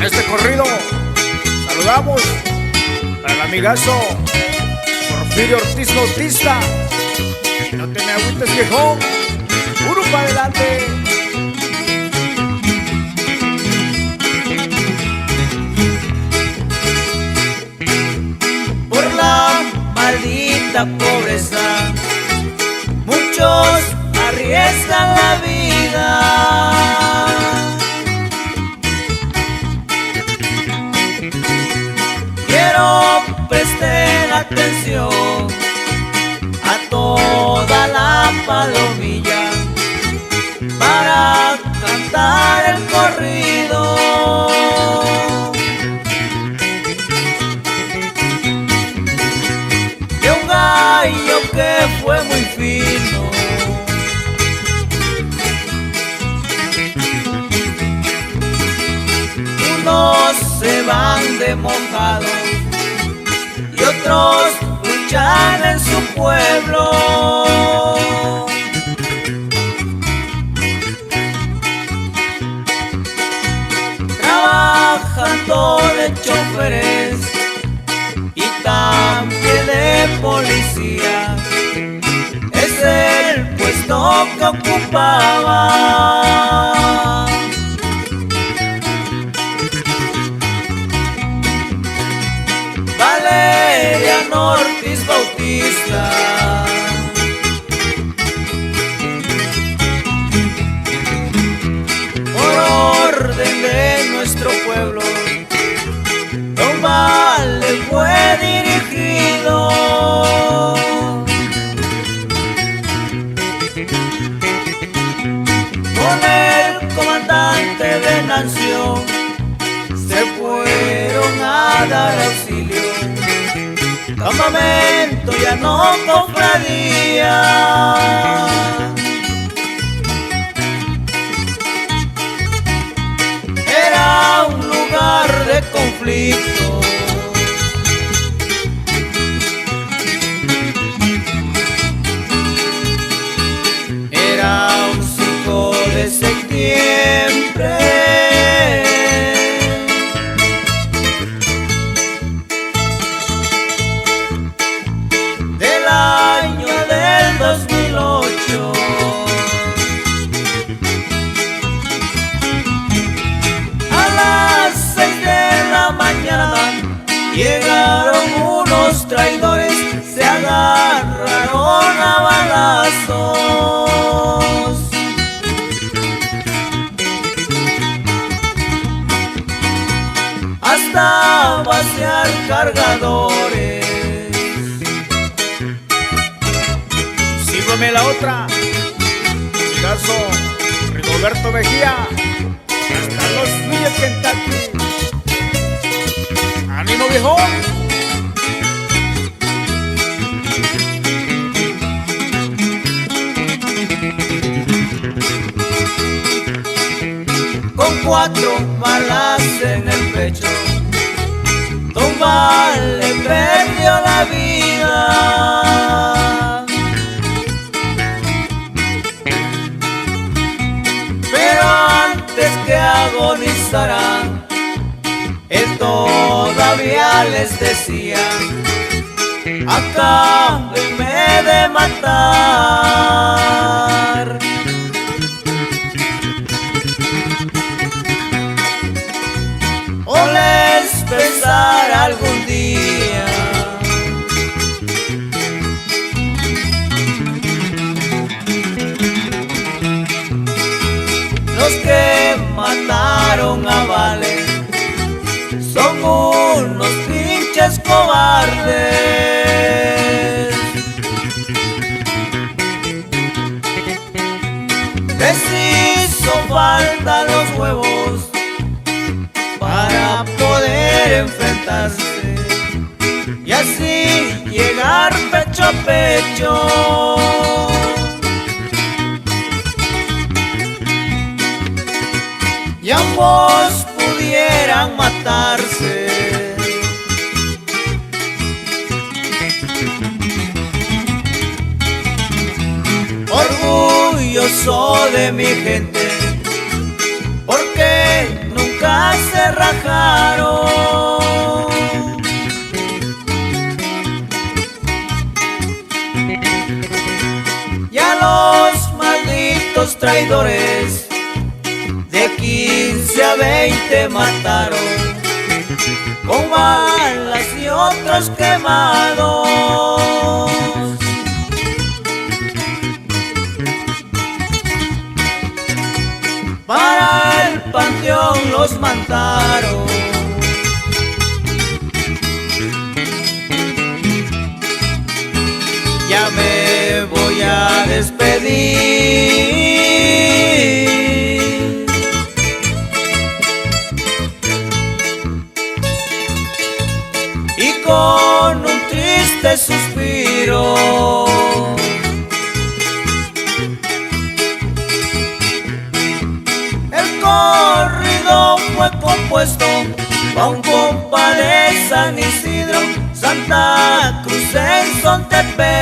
Con este corrido saludamos para el amigazo Porfirio Ortiz Bautista. Y no te me agüites, viejón, puro para adelante. Por la maldita pobreza muchos arriesgan la vida. Quiero presten atención a toda la palomilla para cantar el corrido. De un gallo que fue muy fino, unos se van de mojado y otros luchan en su pueblo. Trabajando de choferes y también de policía, es el puesto que ocupaba. Valeriano Ortiz Bautista, por orden de nuestro pueblo, Don Vale fue dirigido. Con el comandante de Nación se fueron a dar auxilio. Campamento ya no cofradía. Era un lugar de conflicto. Era un 5 de septiembre del año del 2008. A las 6 de la mañana llegaron unos traidores, se agarraron a balazos. Hasta vaciar cargadores. Sígueme la otra, amigazo Rigoberto Mejía, hasta los Louisville, Kentucky. ¡Ánimo, viejón! Con 4 balas en el pecho, Don Vale perdió la vida. Pero antes que agonizaran, él todavía les decía: acábenme de matar. O les pensar algún día. Los que mataron a Vale son unos pinches cobardes. Les hizo falta los huevos para poder enfrentarse y así llegar pecho a pecho. Y ambos pudieran matarse. Orgulloso de mi gente, porque nunca se raja. estos traidores, de 15 a 20 mataron, con balas y otros quemados. Para el panteón los mandaron. Ya me voy a despedir, y con un triste suspiro el corrido fue compuesto pa' un compa de San Isidro, Santa Cruz en Sontepe.